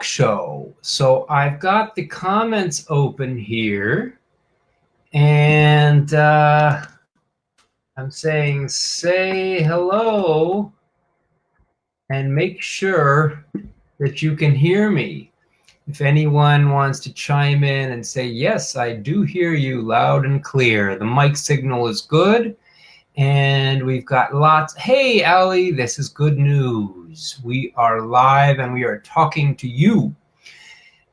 talk show. So I've got the comments open here, and I'm saying say hello and make sure that you can hear me. If anyone wants to chime in and say, yes, I do hear you loud and clear. The mic signal is good. And we've got lots. Hey, Allie, this is good news. We are live and we are talking to you.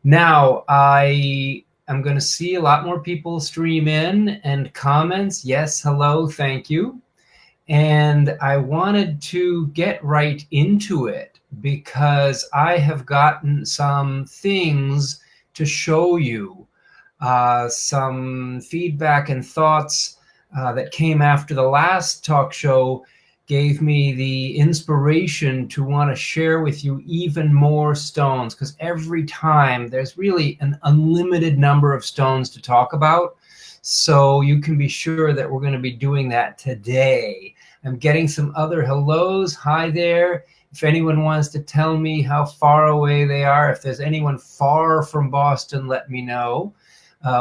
Now, I am going to see a lot more people stream in and comments. Yes, hello, thank you. And I wanted to get right into it because I have gotten some things to show you, some feedback and thoughts that came after the last talk show gave me the inspiration to want to share with you even more stones, because every time there's really an unlimited number of stones to talk about. So you can be sure that we're going to be doing that today. I'm getting some other hellos. Hi there. If anyone wants to tell me how far away they are, if there's anyone far from Boston, let me know.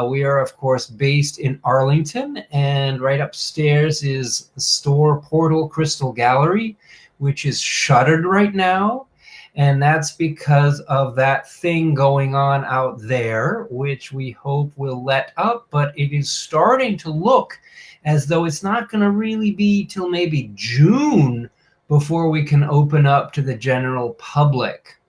We are, of course, based in Arlington, and right upstairs is the store Portal Crystal Gallery, which is shuttered right now. And that's because of that thing going on out there, which we hope will let up. But it is starting to look as though it's not going to really be till maybe June before we can open up to the general public.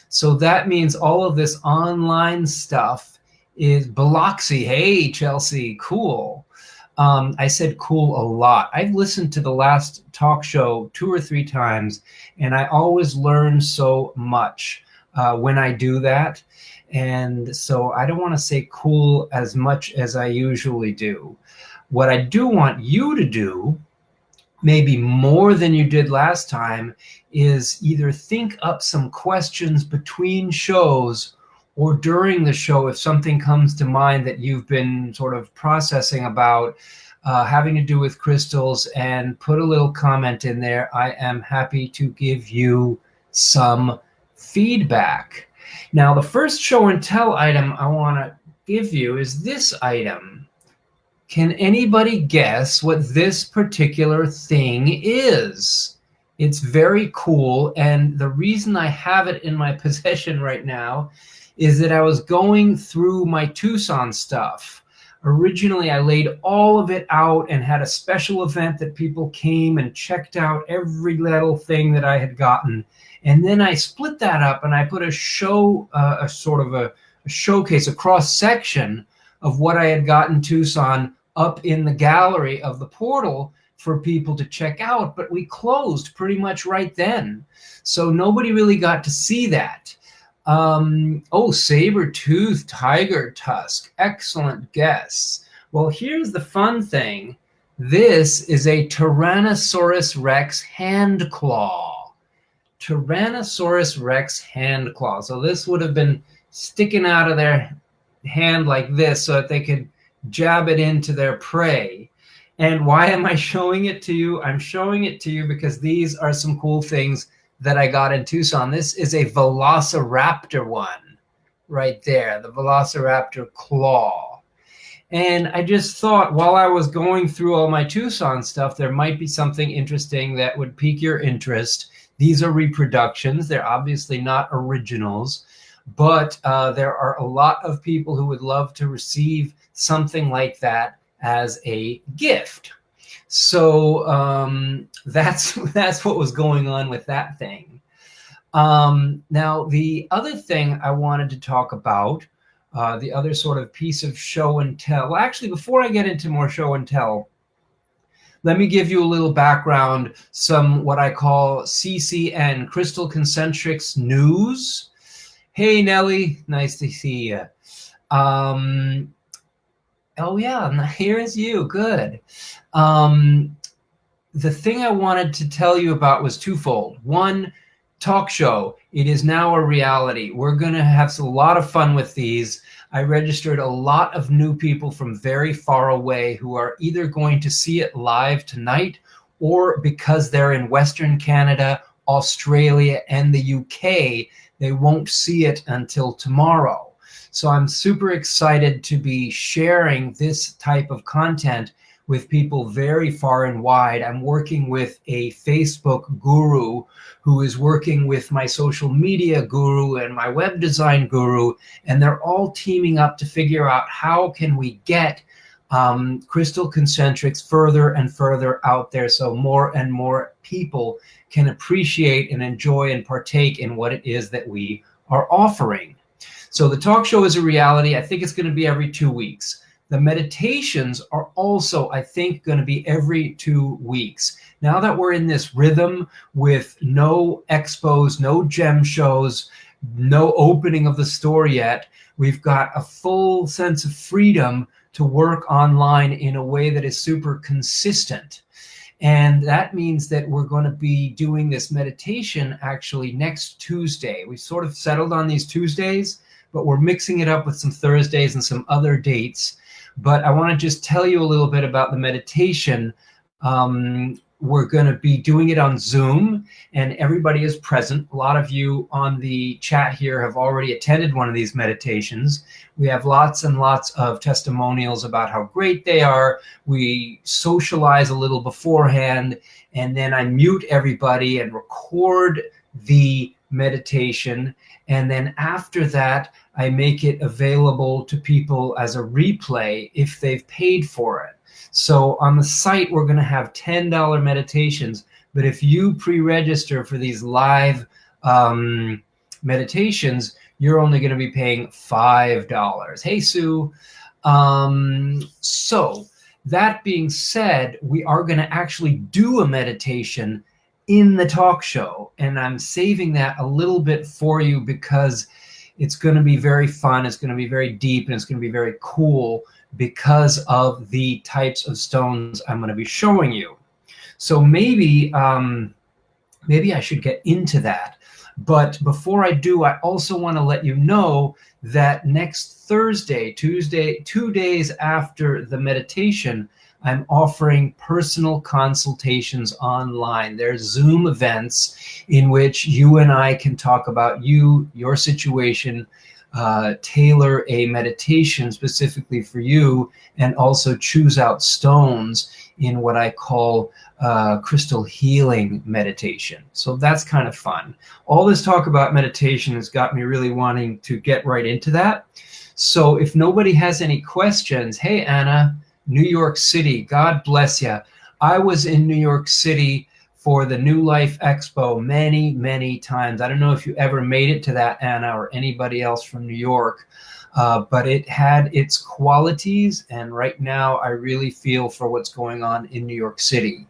So that means all of this online stuff is Biloxi. Hey, Chelsea, cool. I said cool a lot. I've listened to the last talk show 2 or 3 times, and I always learn so much when I do that. And so I don't want to say cool as much as I usually do. What I do want you to do, maybe more than you did last time, is either think up some questions between shows or during the show if something comes to mind that you've been sort of processing about having to do with crystals, and put a little comment in there. I am happy to give you some feedback. Now, the first show and tell item I want to give you is this item. Can anybody guess what this particular thing is? It's very cool, and the reason I have it in my possession right now is that I was going through my Tucson stuff. Originally, I laid all of it out and had a special event that people came and checked out every little thing that I had gotten. And then I split that up and I put a show, a showcase, a cross-section of what I had gotten Tucson up in the gallery of the portal for people to check out. But we closed pretty much right then. So nobody really got to see that. Oh, saber-tooth tiger tusk. Excellent guess. Well, here's the fun thing. This is a Tyrannosaurus Rex hand claw. Tyrannosaurus Rex hand claw. So this would have been sticking out of their hand like this so that they could jab it into their prey. And why am I showing it to you? I'm showing it to you because these are some cool things that I got in Tucson. This is a Velociraptor one right there, the Velociraptor Claw. And I just thought while I was going through all my Tucson stuff, there might be something interesting that would pique your interest. These are reproductions. They're obviously not originals, but there are a lot of people who would love to receive something like that as a gift. So that's what was going on with that thing. Now, the other thing I wanted to talk about, the other sort of piece of show and tell. Well, actually, before I get into more show and tell, let me give you a little background, some what I call CCN, Crystal Concentrics news. Hey, Nellie, nice to see you. Oh, yeah, here is you. Good. The thing I wanted to tell you about was twofold. One, talk show. It is now a reality. We're going to have a lot of fun with these. I registered a lot of new people from very far away who are either going to see it live tonight, or because they're in Western Canada, Australia, and the UK, they won't see it until tomorrow. So I'm super excited to be sharing this type of content with people very far and wide. I'm working with a Facebook guru who is working with my social media guru and my web design guru, and they're all teaming up to figure out how can we get crystal concentrics further and further out there so more and more people can appreciate and enjoy and partake in what it is that we are offering. So the talk show is a reality. I think it's going to be every 2 weeks. The meditations are also, I think, going to be every 2 weeks. Now that we're in this rhythm with no expos, no gem shows, no opening of the store yet, we've got a full sense of freedom to work online in a way that is super consistent. And that means that we're going to be doing this meditation actually next Tuesday. We sort of settled on these Tuesdays, but we're mixing it up with some Thursdays and some other dates. But I want to just tell you a little bit about the meditation. We're going to be doing it on Zoom, and everybody is present. A lot of you on the chat here have already attended one of these meditations. We have lots and lots of testimonials about how great they are. We socialize a little beforehand, and then I mute everybody and record the meditation. And then after that, I make it available to people as a replay if they've paid for it. So on the site, we're going to have $10 meditations. But if you pre-register for these live meditations, you're only going to be paying $5. Hey, Sue. So that being said, we are going to actually do a meditation in the talk show. And I'm saving that a little bit for you because it's going to be very fun. It's going to be very deep, and it's going to be very cool because of the types of stones I'm going to be showing you. So maybe I should get into that. But before I do, I also want to let you know that next Thursday, Tuesday, 2 days after the meditation, I'm offering personal consultations online. There's Zoom events in which you and I can talk about you, your situation, tailor a meditation specifically for you, and also choose out stones in what I call crystal healing meditation. So that's kind of fun. All this talk about meditation has got me really wanting to get right into that. So if nobody has any questions, hey, Anna, New York City, God bless you. I was in New York City for the New Life Expo many, many times. I don't know if you ever made it to that, Anna, or anybody else from New York, but it had its qualities, and right now I really feel for what's going on in New York City.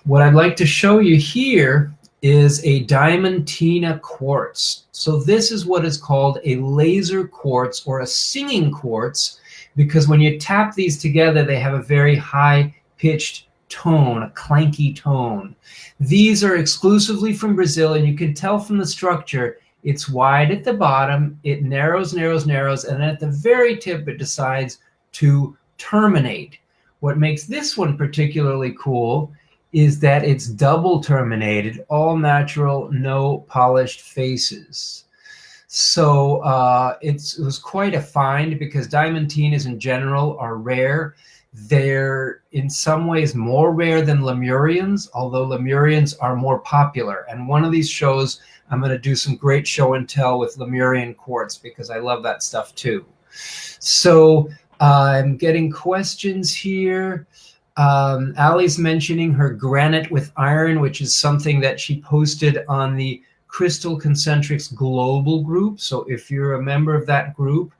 What I'd like to show you here is a Diamantina Quartz. So this is what is called a laser quartz or a singing quartz, because when you tap these together, they have a very high-pitched tone, a clanky tone. These are exclusively from Brazil, and you can tell from the structure, it's wide at the bottom, it narrows, narrows, narrows, and then at the very tip, it decides to terminate. What makes this one particularly cool is that it's double terminated, all natural, no polished faces. So it was quite a find because diamantinas in general are rare. They're in some ways more rare than Lemurians, although Lemurians are more popular. And one of these shows, I'm going to do some great show and tell with Lemurian quartz because I love that stuff too. So I'm getting questions here. Allie's mentioning her granite with iron, which is something that she posted on the Crystal Concentrics Global group. So if you're a member of that group,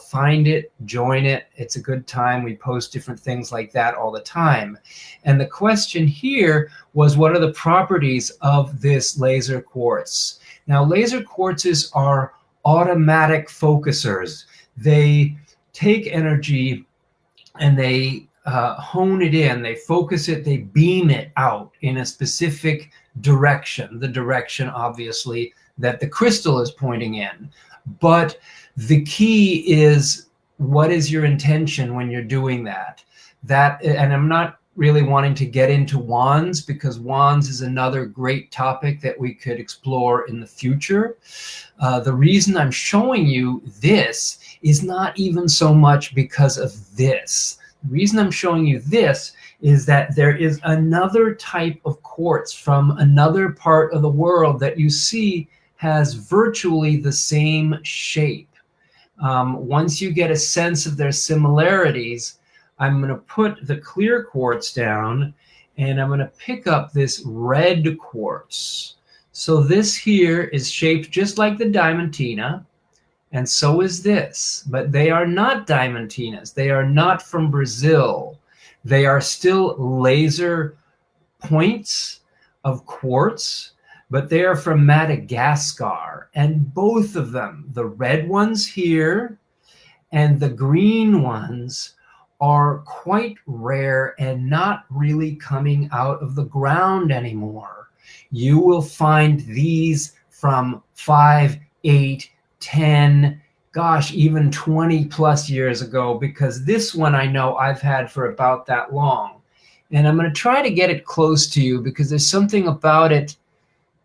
find it, join it. It's a good time. We post different things like that all the time. And the question here was, what are the properties of this laser quartz? Now, laser quartzes are automatic focusers. They take energy and they hone it in, they focus it, they beam it out in a specific direction, the direction obviously that the crystal is pointing in. But the key is, what is your intention when you're doing that? And I'm not really wanting to get into wands, because wands is another great topic that we could explore in the future. The reason I'm showing you this is not even so much because of this. The reason I'm showing you this is that there is another type of quartz from another part of the world that you see has virtually the same shape. Once you get a sense of their similarities, I'm going to put the clear quartz down, and I'm going to pick up this red quartz. So this here is shaped just like the Diamantina, and so is this, but they are not Diamantinas. They are not from Brazil. They are still laser points of quartz, but they are from Madagascar. And both of them, the red ones here and the green ones, are quite rare and not really coming out of the ground anymore. You will find these from 5, 8, 10, gosh, even 20 plus years ago, because this one I know I've had for about that long. And I'm going to try to get it close to you because there's something about it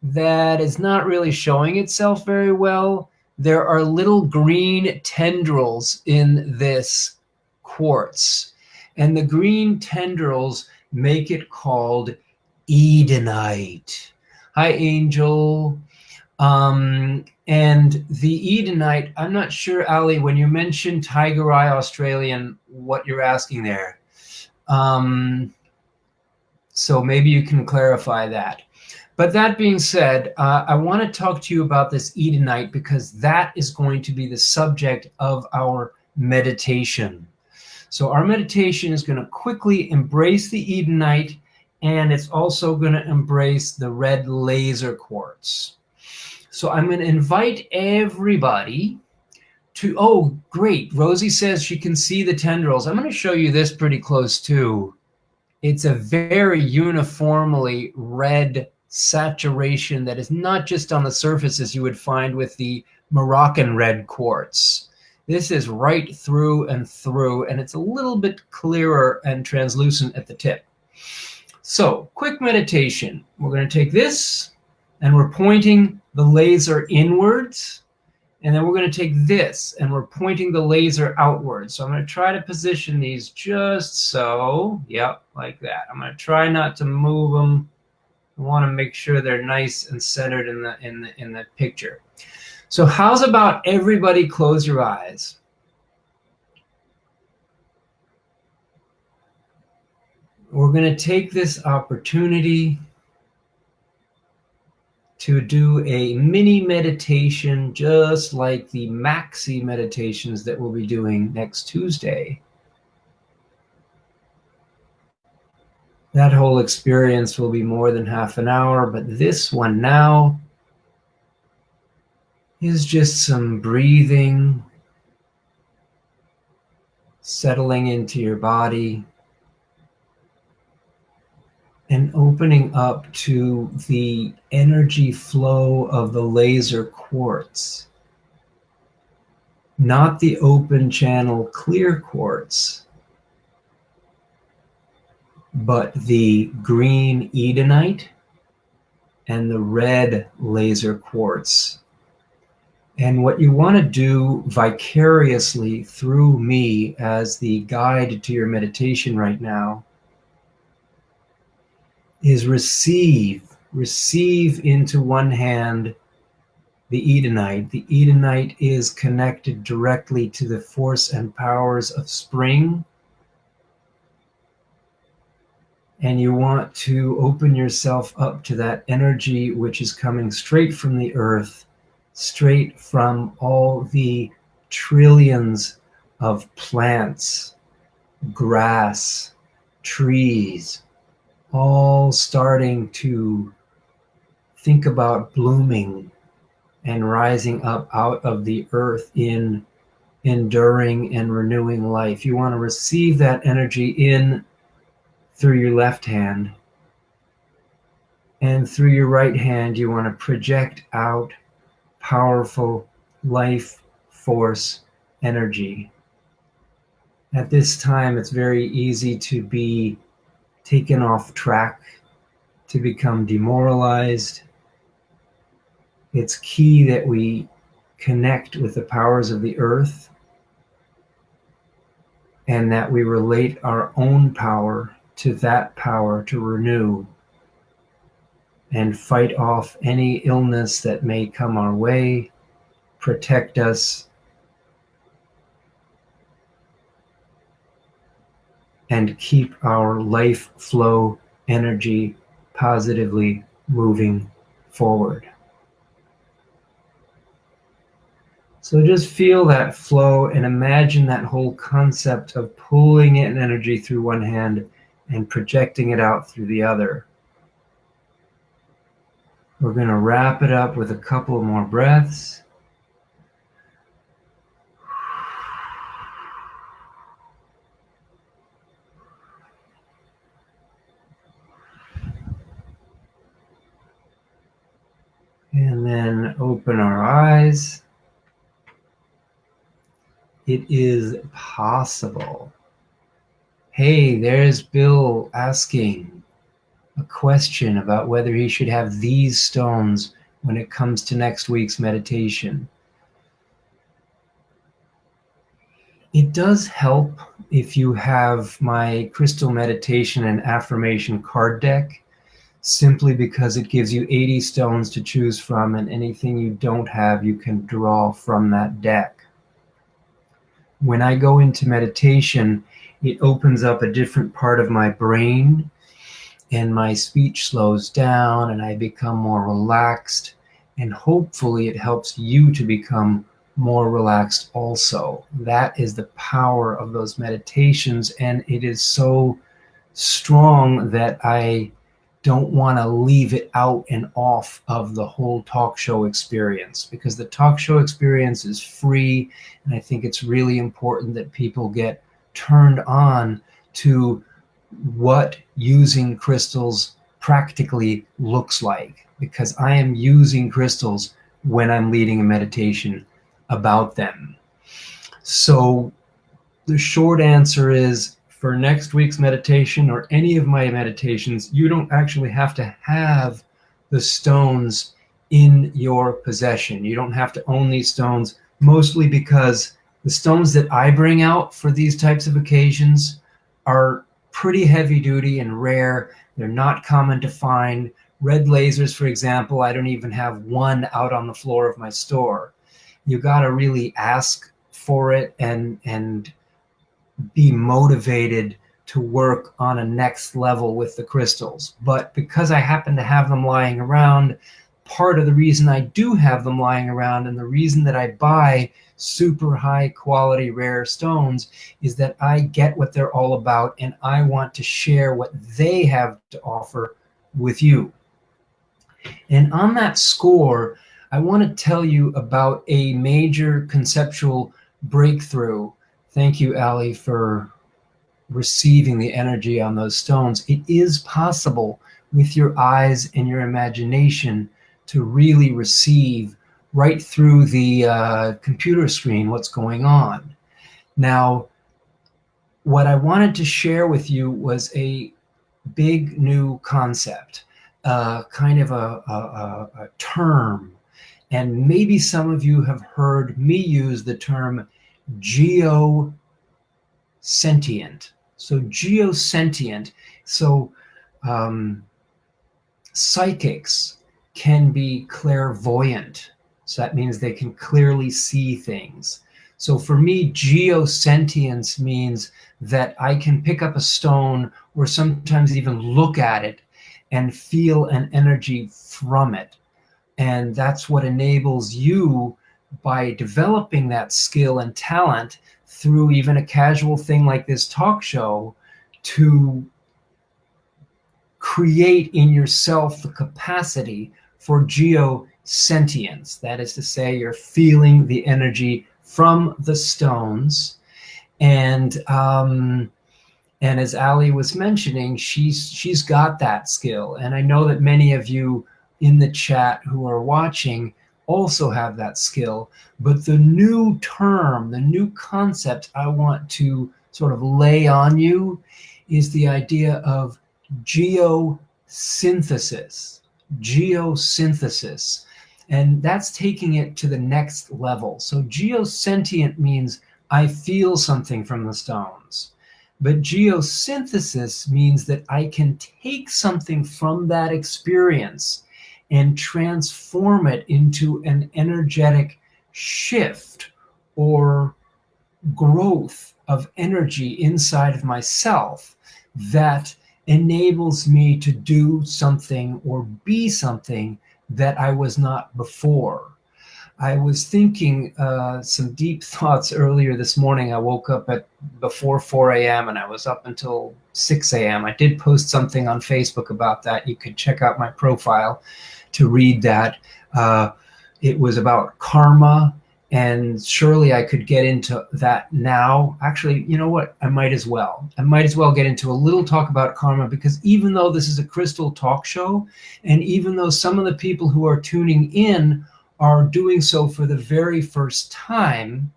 that is not really showing itself very well. There are little green tendrils in this quartz, and the green tendrils make it called Edenite. Hi, Angel. And the Edenite, I'm not sure, Ali, when you mentioned Tiger Eye Australian, what you're asking there. So maybe you can clarify that. But that being said, I want to talk to you about this Edenite because that is going to be the subject of our meditation. So our meditation is going to quickly embrace the Edenite, and it's also going to embrace the red laser quartz. So I'm going to invite everybody to, oh, great. Rosie says she can see the tendrils. I'm going to show you this pretty close too. It's a very uniformly red saturation that is not just on the surface as you would find with the Moroccan red quartz. This is right through, and it's a little bit clearer and translucent at the tip. So, quick meditation. We're going to take this, and we're pointing the laser inwards, and then we're going to take this, and we're pointing the laser outwards. So I'm going to try to position these just so, yep, like that. I'm going to try not to move them. I want to make sure they're nice and centered in the picture. So how's about everybody close your eyes? We're going to take this opportunity to do a mini meditation just like the maxi meditations that we'll be doing next Tuesday. That whole experience will be more than half an hour, but this one now is just some breathing, settling into your body, and opening up to the energy flow of the laser quartz. Not the open channel clear quartz, but the green Edenite and the red laser quartz. And what you want to do vicariously through me as the guide to your meditation right now is receive into one hand the Edenite. The Edenite is connected directly to the force and powers of spring. And you want to open yourself up to that energy which is coming straight from the earth, straight from all the trillions of plants, grass, trees, all starting to think about blooming and rising up out of the earth in enduring and renewing life. You want to receive that energy in through your left hand, and through your right hand you want to project out powerful life force energy. At this time it's very easy to be taken off track, to become demoralized. It's key that we connect with the powers of the earth and that we relate our own power to that power to renew and fight off any illness that may come our way, protect us, and keep our life flow energy positively moving forward. So just feel that flow and imagine that whole concept of pulling in energy through one hand and projecting it out through the other. We're going to wrap it up with a couple more breaths. And then open our eyes. It is possible. Hey, there's Bill asking a question about whether he should have these stones when it comes to next week's meditation. It does help if you have my crystal meditation and affirmation card deck, simply because it gives you 80 stones to choose from, and anything you don't have, you can draw from that deck. When I go into meditation, it opens up a different part of my brain, and my speech slows down, and I become more relaxed, and hopefully it helps you to become more relaxed also. That is the power of those meditations, and it is so strong that I don't want to leave it out and off of the whole talk show experience, because the talk show experience is free, and I think it's really important that people get turned on to what using crystals practically looks like, because I am using crystals when I'm leading a meditation about them. So the short answer is, for next week's meditation or any of my meditations, you don't actually have to have the stones in your possession. You don't have to own these stones, mostly because the stones that I bring out for these types of occasions are pretty heavy duty and rare. They're not common to find. Red lasers, for example, I don't even have one out on the floor of my store. You got to really ask for it and be motivated to work on a next level with the crystals. But because I happen to have them lying around, part of the reason I do have them lying around and the reason that I buy super high quality rare stones is that I get what they're all about, and I want to share what they have to offer with you. And on that score, I want to tell you about a major conceptual breakthrough. Thank you, Ali, for receiving the energy on those stones. It is possible with your eyes and your imagination to really receive right through the computer screen what's going on. Now, what I wanted to share with you was a big new concept, kind of a term. And maybe some of you have heard me use the term Geo-Sentient. So Geo-Sentient. So psychics can be clairvoyant. So that means they can clearly see things. So for me, Geo-Sentience means that I can pick up a stone or sometimes even look at it and feel an energy from it. And that's what enables you, by developing that skill and talent through even a casual thing like this talk show, to create in yourself the capacity for Geo-Sentience. That is to say, you're feeling the energy from the stones. And as Ali was mentioning, she's got that skill. And I know that many of you in the chat who are watching also have that skill. But the new term, the new concept I want to sort of lay on you is the idea of Geosynthesis. Geosynthesis. And that's taking it to the next level. So geosentient means I feel something from the stones. But geosynthesis means that I can take something from that experience and transform it into an energetic shift or growth of energy inside of myself that enables me to do something or be something that I was not before. I was thinking some deep thoughts earlier this morning. I woke up at before 4 a.m. and I was up until 6 a.m. I did post something on Facebook about that. You could check out my profile to read that. It was about karma, and surely I could get into that now. Actually, you know what? I might as well. I might as well get into a little talk about karma, because even though this is a crystal talk show, and even though some of the people who are tuning in are doing so for the very first time,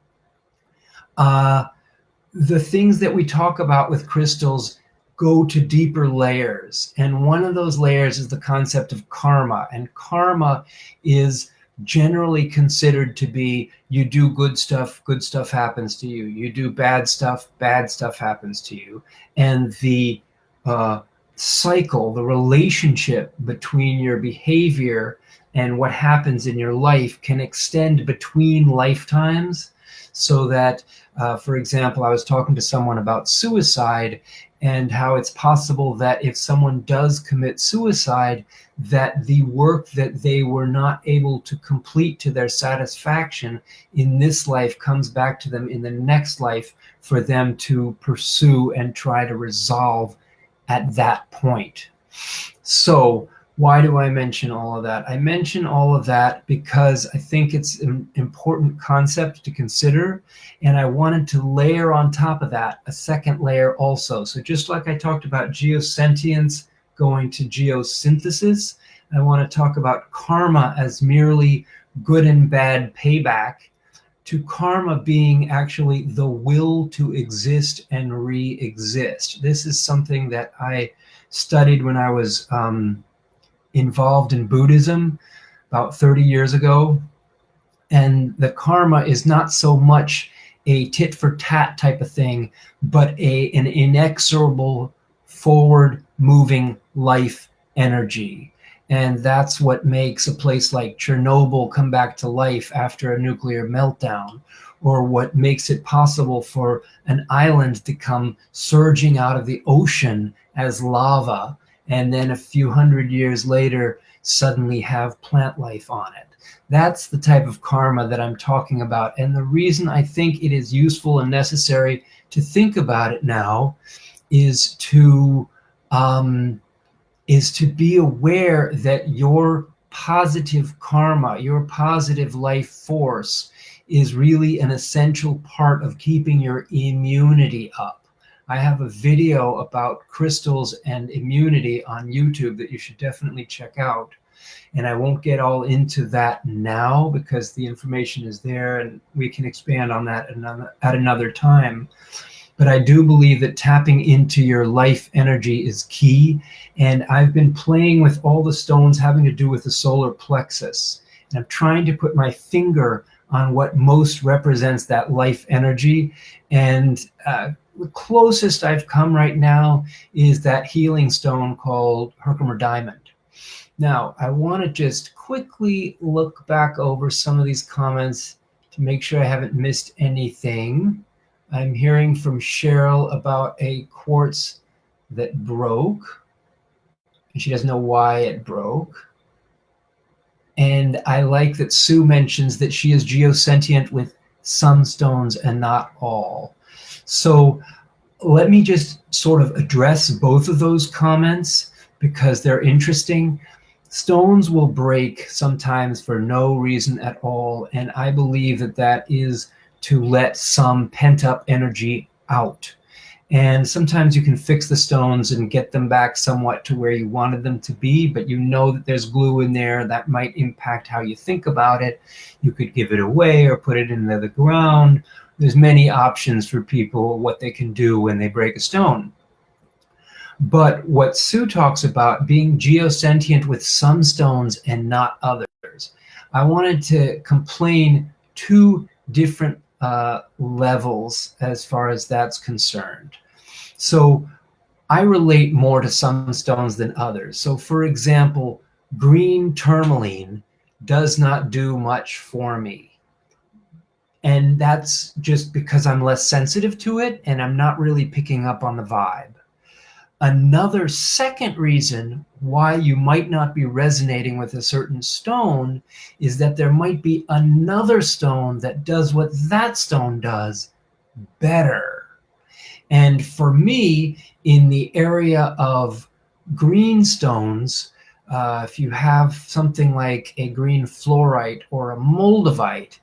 the things that we talk about with crystals go to deeper layers. And one of those layers is the concept of karma. And karma is generally considered to be, you do good stuff happens to you. You do bad stuff happens to you. And the cycle, the relationship between your behavior and what happens in your life can extend between lifetimes. So that, for example, I was talking to someone about suicide and how it's possible that if someone does commit suicide, that the work that they were not able to complete to their satisfaction in this life comes back to them in the next life for them to pursue and try to resolve at that point. So why do I mention all of that? I mention all of that because I think it's an important concept to consider, and I wanted to layer on top of that a second layer also. So just like I talked about Geo-Sentience going to geosynthesis, I want to talk about karma as merely good and bad payback, to karma being actually the will to exist and re-exist. This is something that I studied when I was involved in Buddhism about 30 years ago. And the karma is not so much a tit for tat type of thing, but an inexorable forward moving life energy. And that's what makes a place like Chernobyl come back to life after a nuclear meltdown, or what makes it possible for an island to come surging out of the ocean as lava, and then a few hundred years later suddenly have plant life on it. That's the type of karma that I'm talking about. And the reason I think it is useful and necessary to think about it now is to be aware that your positive karma, your positive life force, is really an essential part of keeping your immunity up. I have a video about crystals and immunity on YouTube that you should definitely check out. And I won't get all into that now because the information is there and we can expand on that at another time. But I do believe that tapping into your life energy is key. And I've been playing with all the stones having to do with the solar plexus. And I'm trying to put my finger on what most represents that life energy. And the closest I've come right now is that healing stone called Herkimer diamond. Now, I want to just quickly look back over some of these comments to make sure I haven't missed anything. I'm hearing from Cheryl about a quartz that broke. She doesn't know why it broke. And I like that Sue mentions that she is geosentient with some stones and not all. So let me just sort of address both of those comments because they're interesting. Stones will break sometimes for no reason at all, and I believe that that is to let some pent-up energy out. And sometimes you can fix the stones and get them back somewhat to where you wanted them to be, but you know that there's glue in there that might impact how you think about it. You could give it away or put it into the ground. There's many options for people what they can do when they break a stone. But what Sue talks about being geosentient with some stones and not others, I wanted to complain two different levels as far as that's concerned. So I relate more to some stones than others. So for example, green tourmaline does not do much for me. And that's just because I'm less sensitive to it and I'm not really picking up on the vibe. Another second reason why you might not be resonating with a certain stone is that there might be another stone that does what that stone does better. And for me, in the area of green stones, if you have something like a green fluorite or a moldavite,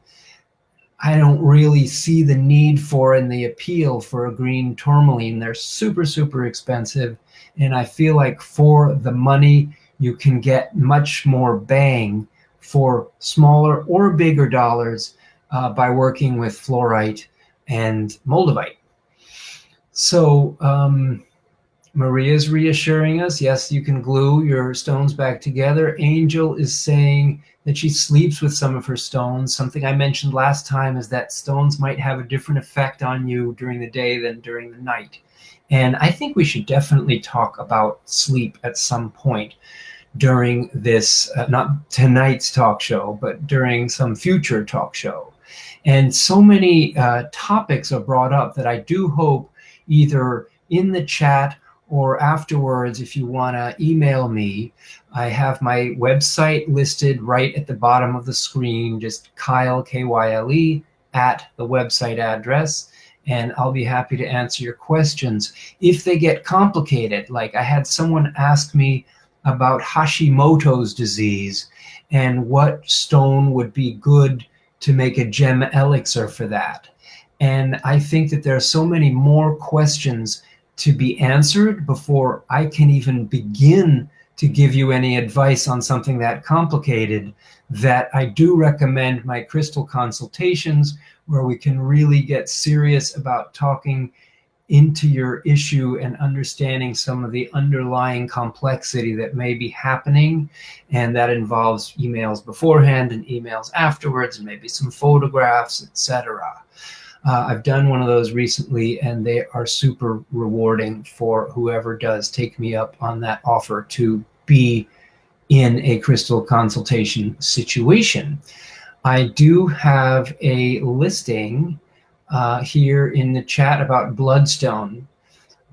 I don't really see the need for and the appeal for a green tourmaline. They're super, super expensive. And I feel like for the money, you can get much more bang for smaller or bigger dollars by working with fluorite and moldavite. So Maria's reassuring us, yes, you can glue your stones back together. Angel is saying that she sleeps with some of her stones. Something I mentioned last time is that stones might have a different effect on you during the day than during the night. And I think we should definitely talk about sleep at some point during this, not tonight's talk show, but during some future talk show. And so many topics are brought up that I do hope either in the chat or afterwards, if you want to email me, I have my website listed right at the bottom of the screen, just Kyle, K-Y-L-E, at the website address, and I'll be happy to answer your questions. If they get complicated, like I had someone ask me about Hashimoto's disease and what stone would be good to make a gem elixir for that. And I think that there are so many more questions to be answered before I can even begin to give you any advice on something that complicated, that I do recommend my crystal consultations, where we can really get serious about talking into your issue and understanding some of the underlying complexity that may be happening. And that involves emails beforehand and emails afterwards and maybe some photographs, etc. I've done one of those recently, and they are super rewarding for whoever does take me up on that offer to be in a crystal consultation situation. I do have a listing here in the chat about bloodstone.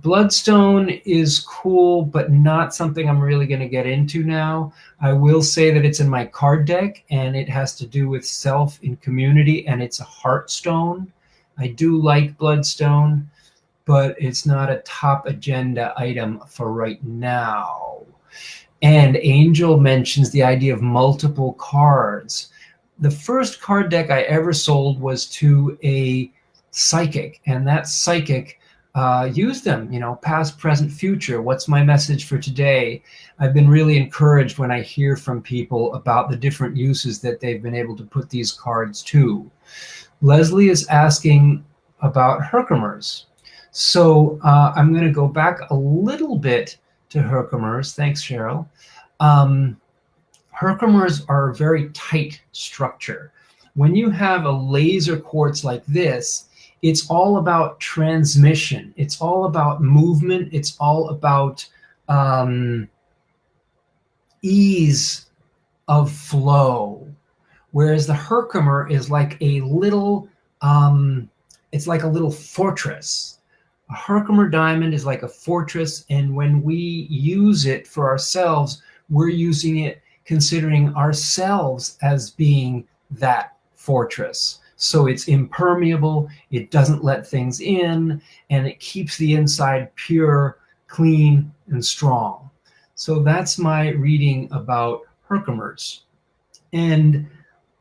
Bloodstone is cool, but not something I'm really going to get into now. I will say that it's in my card deck, and it has to do with self in community, and it's a heart stone. I do like bloodstone, but it's not a top agenda item for right now. And Angel mentions the idea of multiple cards. The first card deck I ever sold was to a psychic, and that psychic used them, past, present, future. What's my message for today? I've been really encouraged when I hear from people about the different uses that they've been able to put these cards to. Leslie is asking about Herkimers. So I'm going to go back a little bit to Herkimers. Thanks, Cheryl. Herkimers are a very tight structure. When you have a laser quartz like this, it's all about transmission. It's all about movement. It's all about ease of flow. Whereas the Herkimer is like a little, it's like a little fortress. A Herkimer diamond is like a fortress, and when we use it for ourselves, we're using it considering ourselves as being that fortress. So it's impermeable, it doesn't let things in, and it keeps the inside pure, clean, and strong. So that's my reading about Herkimers. And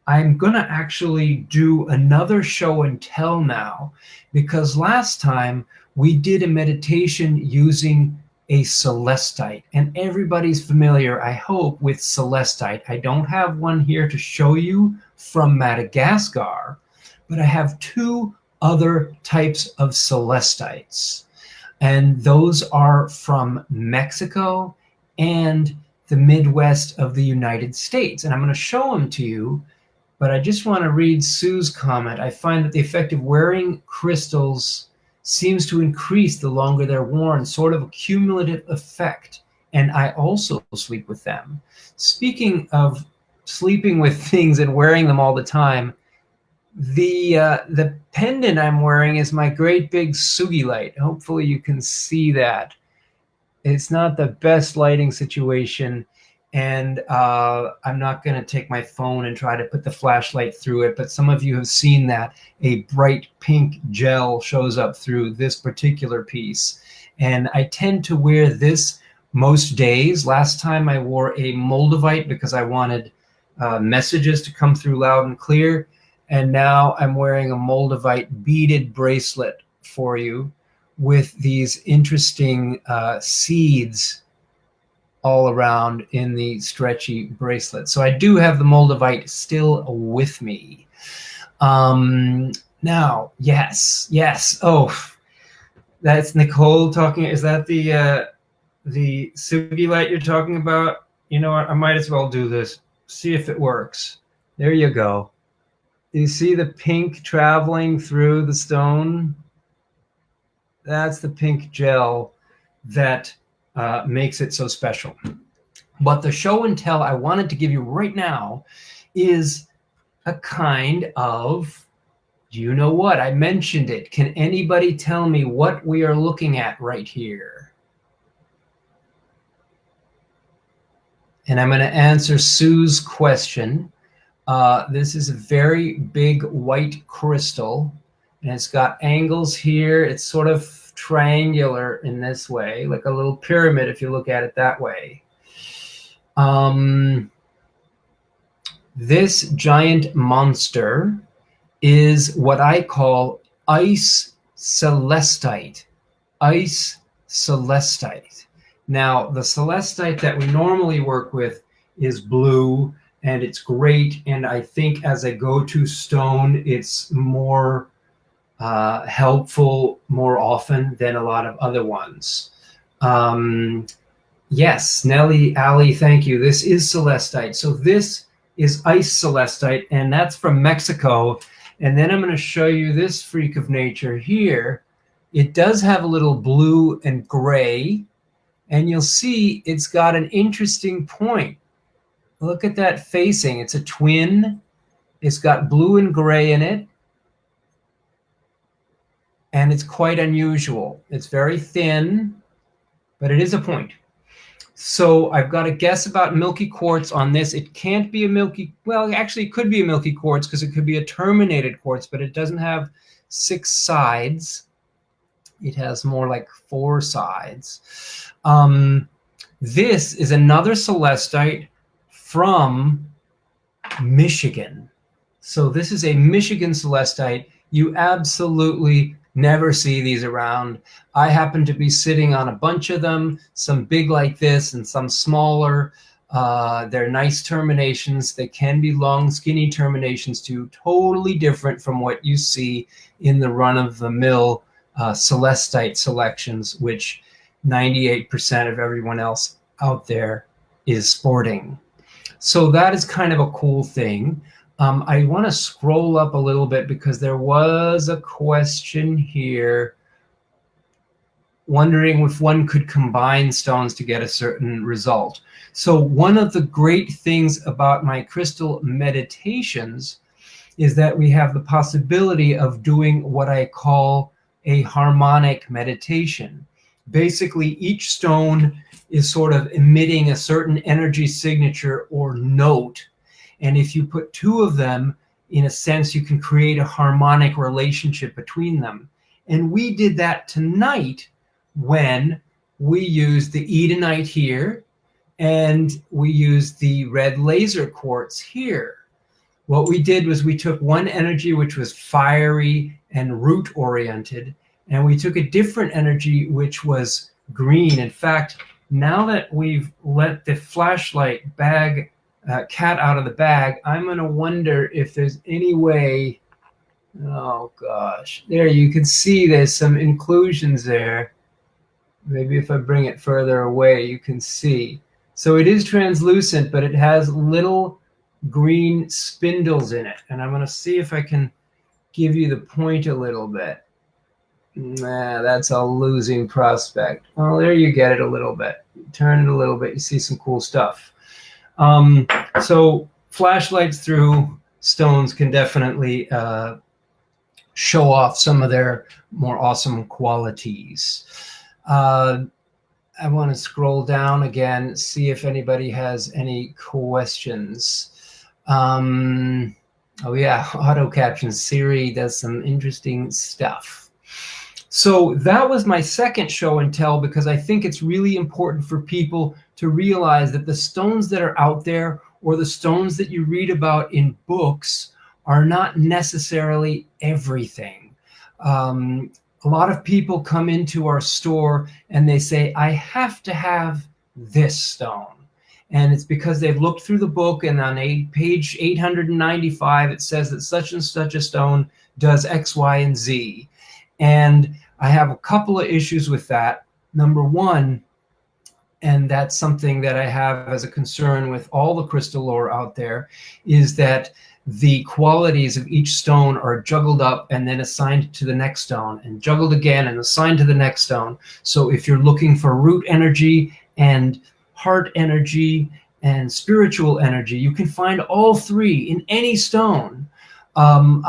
I'm going to actually do another show and tell now, because last time we did a meditation using a Celestite, and everybody's familiar, I hope, with Celestite. I don't have one here to show you from Madagascar, but I have two other types of Celestites. And those are from Mexico and the Midwest of the United States. And I'm going to show them to you, but I just want to read Sue's comment. I find that the effect of wearing crystals seems to increase the longer they're worn, sort of a cumulative effect. And I also sleep with them. Speaking of sleeping with things and wearing them all the time, the pendant I'm wearing is my great big Sugi light. Hopefully you can see that. It's not the best lighting situation, and I'm not going to take my phone and try to put the flashlight through it, but some of you have seen that. A bright pink gel shows up through this particular piece, and I tend to wear this most days. Last time I wore a Moldavite because I wanted messages to come through loud and clear, and now I'm wearing a Moldavite beaded bracelet for you with these interesting seeds all around in the stretchy bracelet. So I do have the Moldavite still with me. Now, yes. Oh, that's Nicole talking. Is that the Sugi light you're talking about? You know what? I might as well do this. See if it works. There you go. You see the pink traveling through the stone? That's the pink gel that makes it so special. But the show and tell I wanted to give you right now is a kind of, do you know what? I mentioned it. Can anybody tell me what we are looking at right here? And I'm going to answer Sue's question. This is a very big white crystal, and it's got angles here. It's sort of triangular in this way, like a little pyramid if you look at it that way. This giant monster is what I call ice celestite. Ice celestite. Now, the celestite that we normally work with is blue, and it's great, and I think as a go-to stone, it's more helpful more often than a lot of other ones. Yes, Nellie, Ali, thank you. This is celestite. So this is ice celestite, and that's from Mexico. And then I'm going to show you this freak of nature here. It does have a little blue and gray, and you'll see it's got an interesting point. Look at that facing. It's a twin. It's got blue and gray in it. And it's quite unusual. It's very thin, but it is a point. So I've got a guess about milky quartz on this. It can't be a milky, well, actually it could be a milky quartz because it could be a terminated quartz, but it doesn't have 6 sides. It has more like 4 sides. This is another celestite from Michigan. So this is a Michigan celestite. You absolutely never see these around. I happen to be sitting on a bunch of them, some big like this and some smaller. They're nice terminations. They can be long, skinny terminations too, totally different from what you see in the run-of-the-mill celestite selections, which 98% of everyone else out there is sporting. So that is kind of a cool thing. I want to scroll up a little bit because there was a question here wondering if one could combine stones to get a certain result. So one of the great things about my crystal meditations is that we have the possibility of doing what I call a harmonic meditation. Basically, each stone is sort of emitting a certain energy signature or note. And if you put 2 of them, in a sense, you can create a harmonic relationship between them. And we did that tonight when we used the Edenite here and we used the red laser quartz here. What we did was we took one energy which was fiery and root oriented, and we took a different energy which was green. In fact, now that we've let the flashlight cat out of the bag, I'm going to wonder if there's any way. Oh gosh, there you can see there's some inclusions there. Maybe if I bring it further away, you can see. So it is translucent, but it has little green spindles in it. And I'm going to see if I can give you the point a little bit. Nah, that's a losing prospect. Oh, there you get it a little bit. Turn it a little bit, you see some cool stuff. So flashlights through stones can definitely show off some of their more awesome qualities. I want to scroll down again, see if anybody has any questions. Oh yeah, auto captions. Siri does some interesting stuff. So that was my second show and tell, because I think it's really important for people to realize that the stones that are out there, or the stones that you read about in books, are not necessarily everything. A lot of people come into our store and they say, I have to have this stone. And it's because they've looked through the book, and on page 895, it says that such and such a stone does X, Y, and Z. And I have a couple of issues with that. Number one, and that's something that I have as a concern with all the crystal lore out there, is that the qualities of each stone are juggled up and then assigned to the next stone, and juggled again and assigned to the next stone. So if you're looking for root energy and heart energy and spiritual energy, you can find all three in any stone. I'm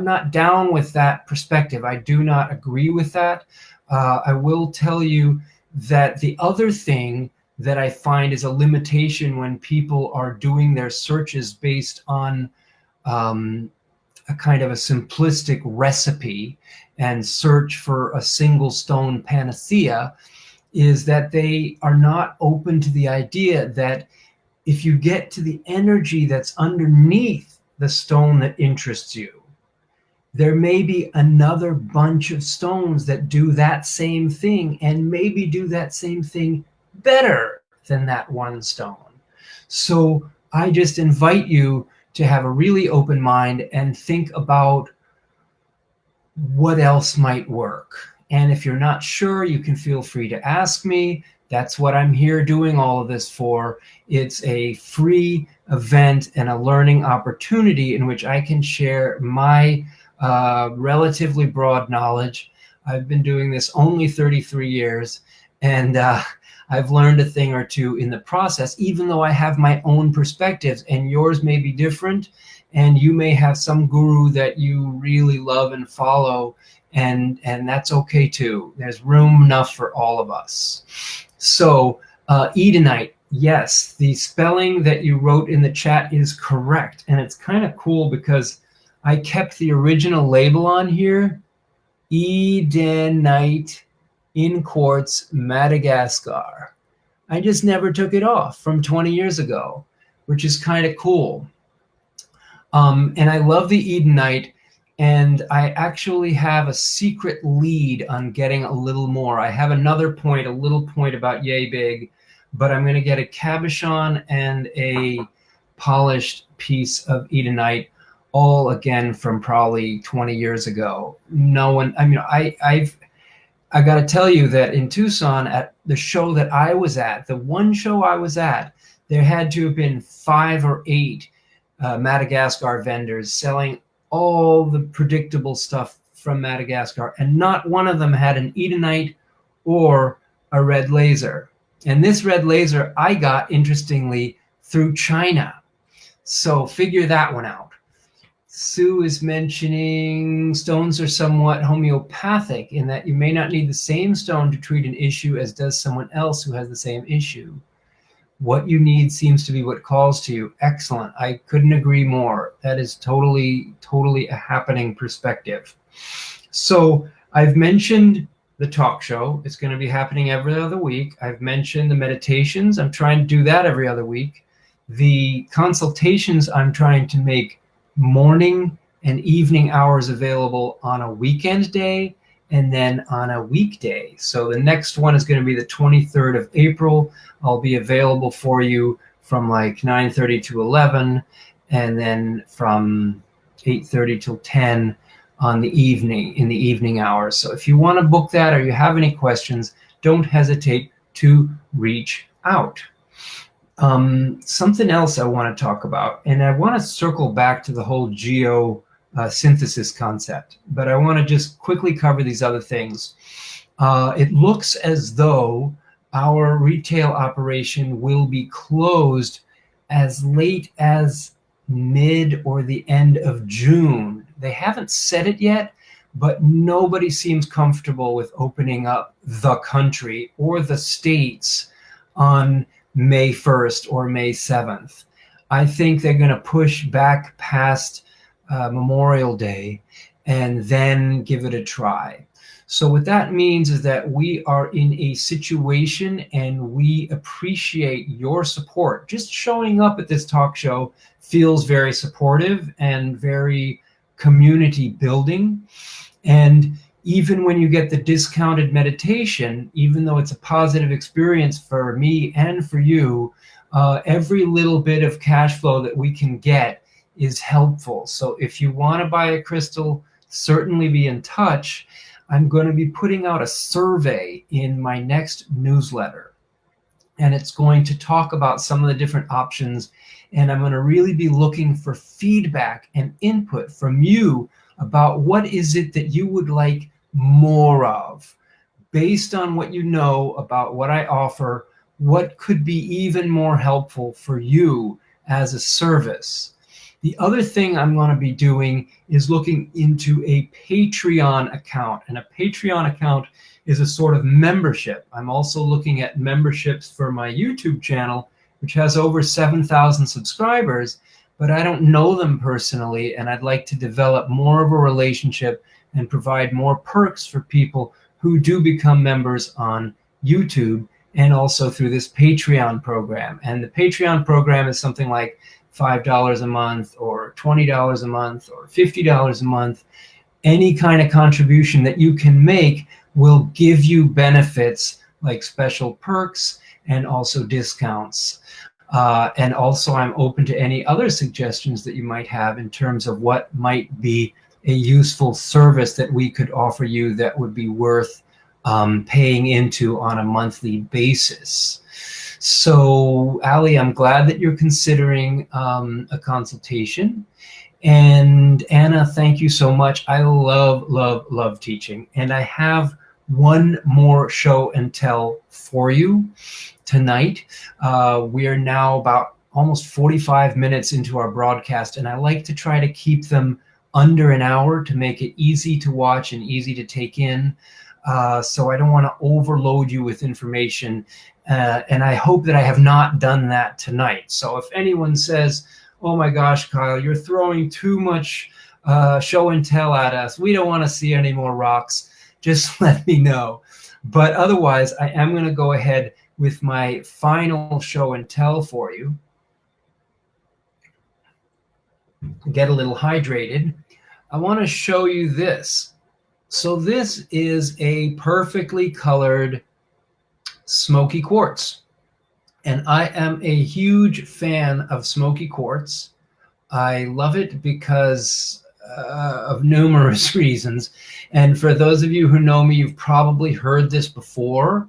not down with that perspective. I do not agree with that. I will tell you that the other thing that I find is a limitation when people are doing their searches based on a kind of a simplistic recipe and search for a single stone panacea, is that they are not open to the idea that if you get to the energy that's underneath the stone that interests you, there may be another bunch of stones that do that same thing, and maybe do that same thing better than that one stone. So I just invite you to have a really open mind and think about what else might work. And if you're not sure, you can feel free to ask me. That's what I'm here doing all of this for. It's a free event and a learning opportunity in which I can share my relatively broad knowledge. I've been doing this only 33 years, and I've learned a thing or two in the process, even though I have my own perspectives, and yours may be different, and you may have some guru that you really love and follow, and that's okay too. There's room enough for all of us. So Edenite, yes, the spelling that you wrote in the chat is correct, and it's kind of cool because I kept the original label on here, Edenite in Quartz, Madagascar. I just never took it off from 20 years ago, which is kind of cool. And I love the Edenite, and I actually have a secret lead on getting a little more. I have another point, a little point about yay big, but I'm going to get a cabochon and a polished piece of Edenite, all again from probably 20 years ago. No one, I mean, I got to tell you that in Tucson, at the show that I was at, the one show I was at, there had to have been 5 or 8 Madagascar vendors selling all the predictable stuff from Madagascar, and not one of them had an Edenite or a red laser. And this red laser I got, interestingly, through China. So figure that one out. Sue is mentioning stones are somewhat homeopathic in that you may not need the same stone to treat an issue as does someone else who has the same issue. What you need seems to be what calls to you. Excellent. I couldn't agree more. That is totally a happening perspective. So I've mentioned the talk show. It's going to be happening every other week. I've mentioned the meditations. I'm trying to do that every other week. The consultations, I'm trying to make morning and evening hours available on a weekend day and then on a weekday. So the next one is going to be the 23rd of April. I'll be available for you from like 9:30 to 11, and then from 8:30 till 10 on the evening, in the evening hours. So if you want to book that or you have any questions, don't hesitate to reach out. Something else I want to talk about, and I want to circle back to the whole Geo-Synthesis concept, but I want to just quickly cover these other things. It looks as though our retail operation will be closed as late as mid or the end of June. They haven't said it yet, but nobody seems comfortable with opening up the country or the states on May 1st or May 7th. I think they're going to push back past Memorial Day and then give it a try. So what that means is that we are in a situation, and we appreciate your support. Just showing up at this talk show feels very supportive and very community building. And even when you get the discounted meditation, even though it's a positive experience for me and for you, every little bit of cash flow that we can get is helpful. So if you want to buy a crystal, certainly be in touch. I'm going to be putting out a survey in my next newsletter, and it's going to talk about some of the different options, and I'm going to really be looking for feedback and input from you about what is it that you would like more of. Based on what you know about what I offer, what could be even more helpful for you as a service. The other thing I'm going to be doing is looking into a Patreon account. And a Patreon account is a sort of membership. I'm also looking at memberships for my YouTube channel, which has over 7,000 subscribers, but I don't know them personally, and I'd like to develop more of a relationship and provide more perks for people who do become members on YouTube and also through this Patreon program. And the Patreon program is something like $5 a month or $20 a month or $50 a month. Any kind of contribution that you can make will give you benefits like special perks and also discounts. And also I'm open to any other suggestions that you might have in terms of what might be a useful service that we could offer you that would be worth paying into on a monthly basis. So, Ali, I'm glad that you're considering a consultation. And Anna, thank you so much. I love, love, love teaching. And I have one more show and tell for you tonight. We are now about almost 45 minutes into our broadcast, and I like to try to keep them under an hour to make it easy to watch and easy to take in. So I don't want to overload you with information. And I hope that I have not done that tonight. So if anyone says, oh my gosh, Kyle, you're throwing too much show and tell at us, we don't want to see any more rocks, just let me know. But otherwise, I am going to go ahead with my final show and tell for you. Get a little hydrated. I want to show you this. So this is a perfectly colored Smoky Quartz. And I am a huge fan of Smoky Quartz. I love it because of numerous reasons. And for those of you who know me, you've probably heard this before.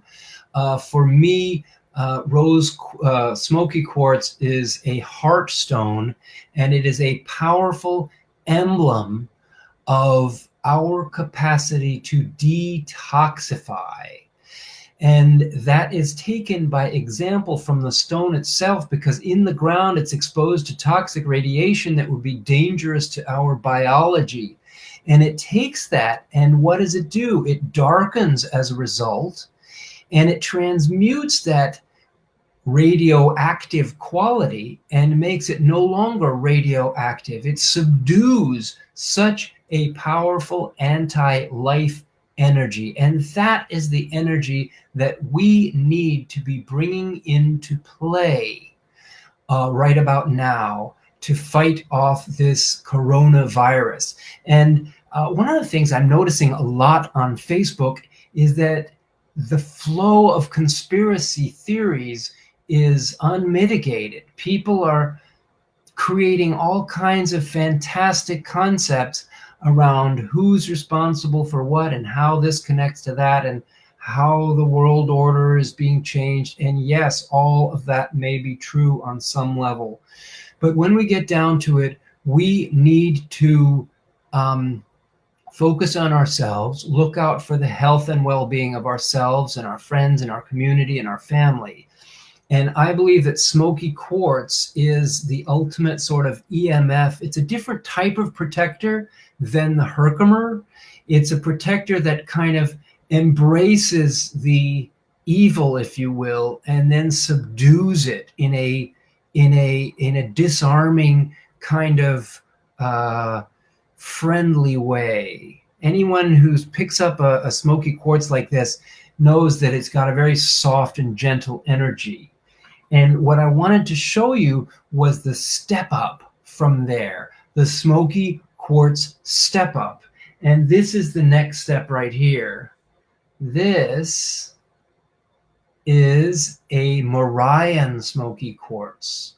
For me, Smoky Quartz is a heart stone, and it is a powerful emblem of our capacity to detoxify. And that is taken by example from the stone itself, because in the ground it's exposed to toxic radiation that would be dangerous to our biology. And it takes that, and what does it do? It darkens as a result, and it transmutes that radioactive quality and makes it no longer radioactive. It subdues such a powerful anti-life energy, and that is the energy that we need to be bringing into play right about now to fight off this coronavirus. And one of the things I'm noticing a lot on Facebook is that the flow of conspiracy theories is unmitigated. People are creating all kinds of fantastic concepts around who's responsible for what and how this connects to that. And how the world order is being changed. And yes, all of that may be true on some level. But when we get down to it, we need to focus on ourselves, look out for the health and well-being of ourselves and our friends and our community and our family. And I believe that Smoky Quartz is the ultimate sort of EMF. It's a different type of protector than the Herkimer. It's a protector that kind of embraces the evil, if you will, and then subdues it in a disarming kind of friendly way. Anyone who picks up a Smoky Quartz like this knows that it's got a very soft and gentle energy. And what I wanted to show you was the step up from there, the Smoky Quartz step up. And this is the next step right here. This is a Morion Smoky Quartz.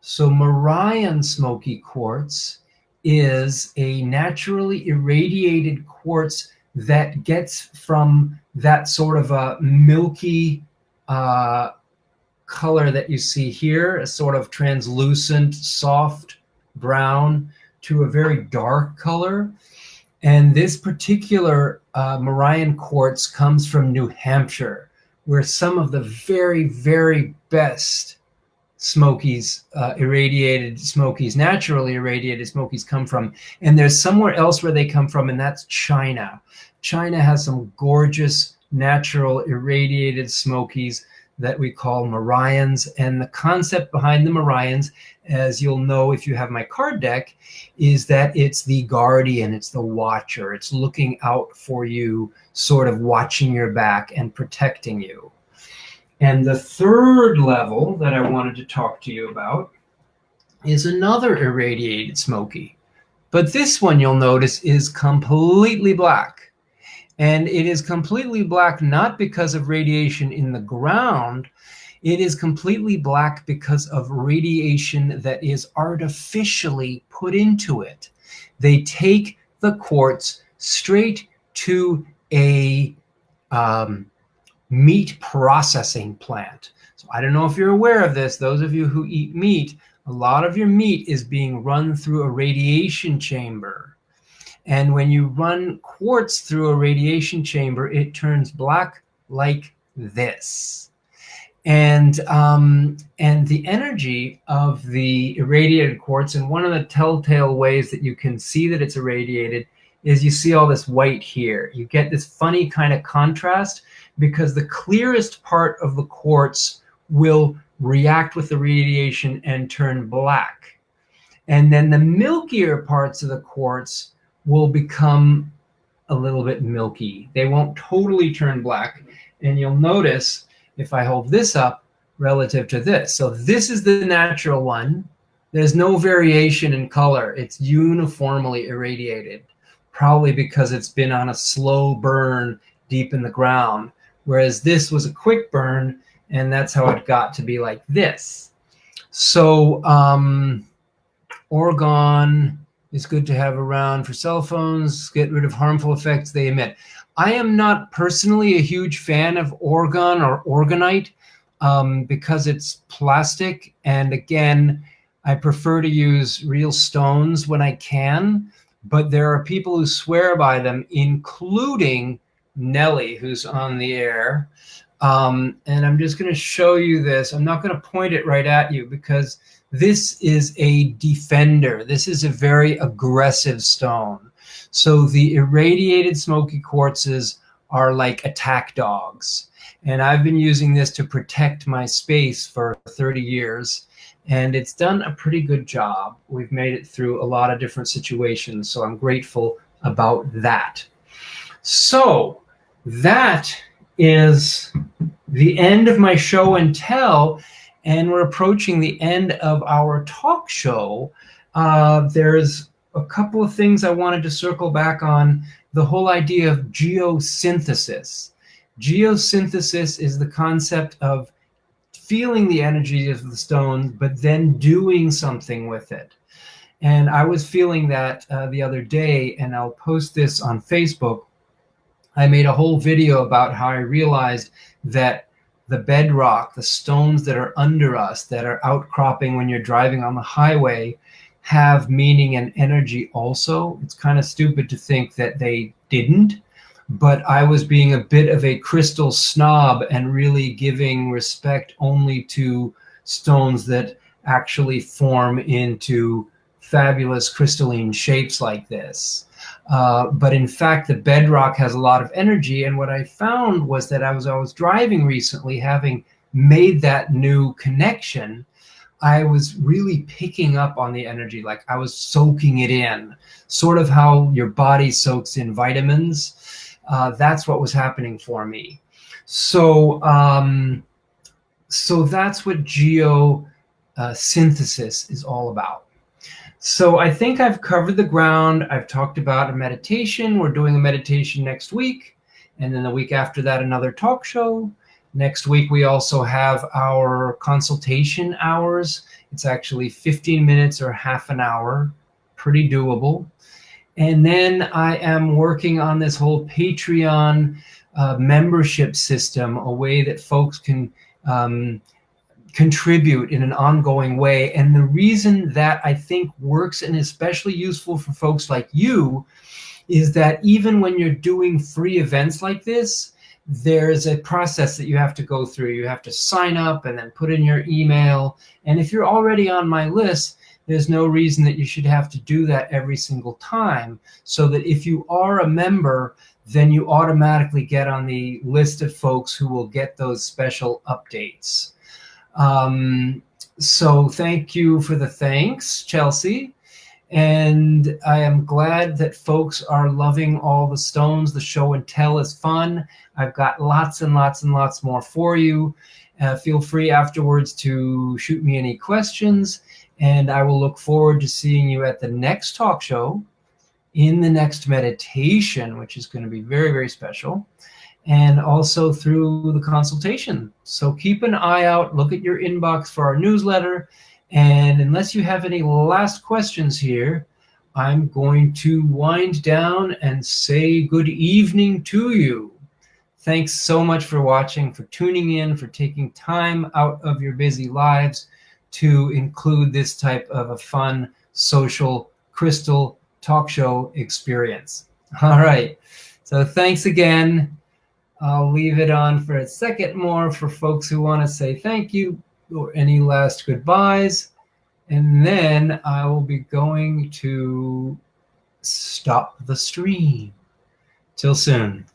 So Morion Smoky Quartz is a naturally irradiated quartz that gets from that sort of a milky color that you see here, a sort of translucent, soft brown, to a very dark color. And this particular Morion quartz comes from New Hampshire, where some of the very, very best Smokies, irradiated Smokies, naturally irradiated Smokies come from. And there's somewhere else where they come from, and that's China. China has some gorgeous natural irradiated Smokies that we call Morions. And the concept behind the Morions, as you'll know if you have my card deck, is that it's the guardian, it's the watcher, it's looking out for you, sort of watching your back and protecting you. And the third level that I wanted to talk to you about is another irradiated Smoky. But this one, you'll notice, is completely black. And it is completely black not because of radiation in the ground. It is completely black because of radiation that is artificially put into it. They take the quartz straight to a meat processing plant. So I don't know if you're aware of this. Those of you who eat meat, a lot of your meat is being run through a radiation chamber. And when you run quartz through a radiation chamber, it turns black like this. And the energy of the irradiated quartz, and one of the telltale ways that you can see that it's irradiated is you see all this white here. You get this funny kind of contrast because the clearest part of the quartz will react with the radiation and turn black. And then the milkier parts of the quartz will become a little bit milky. They won't totally turn black. And you'll notice if I hold this up relative to this. So this is the natural one. There's no variation in color. It's uniformly irradiated, probably because it's been on a slow burn deep in the ground. Whereas this was a quick burn, and that's how it got to be like this. So orgone is good to have around for cell phones, get rid of harmful effects they emit. I am not personally a huge fan of orgone or orgonite because it's plastic. And again, I prefer to use real stones when I can. But there are people who swear by them, including Nellie, who's on the air. And I'm just going to show you this. I'm not going to point it right at you because this is a defender. This is a very aggressive stone. So the irradiated Smoky Quartzes are like attack dogs. And I've been using this to protect my space for 30 years. And it's done a pretty good job. We've made it through a lot of different situations. So I'm grateful about that. So that is the end of my show and tell. And we're approaching the end of our talk show. There's a couple of things I wanted to circle back on. The whole idea of geosynthesis. Geosynthesis is the concept of feeling the energy of the stone, but then doing something with it. And I was feeling that the other day, and I'll post this on Facebook. I made a whole video about how I realized that the bedrock, the stones that are under us, that are outcropping when you're driving on the highway, have meaning and energy also. It's kind of stupid to think that they didn't, but I was being a bit of a crystal snob and really giving respect only to stones that actually form into fabulous crystalline shapes like this. But in fact, the bedrock has a lot of energy. And what I found was that I was driving recently, having made that new connection, I was really picking up on the energy, like I was soaking it in, sort of how your body soaks in vitamins. That's what was happening for me. So, so that's what Geo-Synthesis is all about. So I think I've covered the ground. I've talked about a meditation. We're doing a meditation next week. And then the week after that, another talk show. Next week, we also have our consultation hours. It's actually 15 minutes or half an hour. Pretty doable. And then I am working on this whole Patreon membership system, a way that folks can contribute in an ongoing way. And the reason that I think works and especially useful for folks like you is that even when you're doing free events like this, there's a process that you have to go through. You have to sign up and then put in your email. And if you're already on my list, there's no reason that you should have to do that every single time. So that if you are a member, then you automatically get on the list of folks who will get those special updates. So thank you for the thanks, Chelsea. And I am glad that folks are loving all the stones. The show and tell is fun. I've got lots and lots and lots more for you. Feel free afterwards to shoot me any questions. And I will look forward to seeing you at the next talk show, in the next meditation, which is going to be very, very special, and also through the consultation. So keep an eye out, look at your inbox for our newsletter. And unless you have any last questions here, I'm going to wind down and say good evening to you. Thanks so much for watching, for tuning in, for taking time out of your busy lives to include this type of a fun social crystal talk show experience. All right, so thanks again. I'll leave it on for a second more for folks who want to say thank you or any last goodbyes. And then I will be going to stop the stream. Till soon.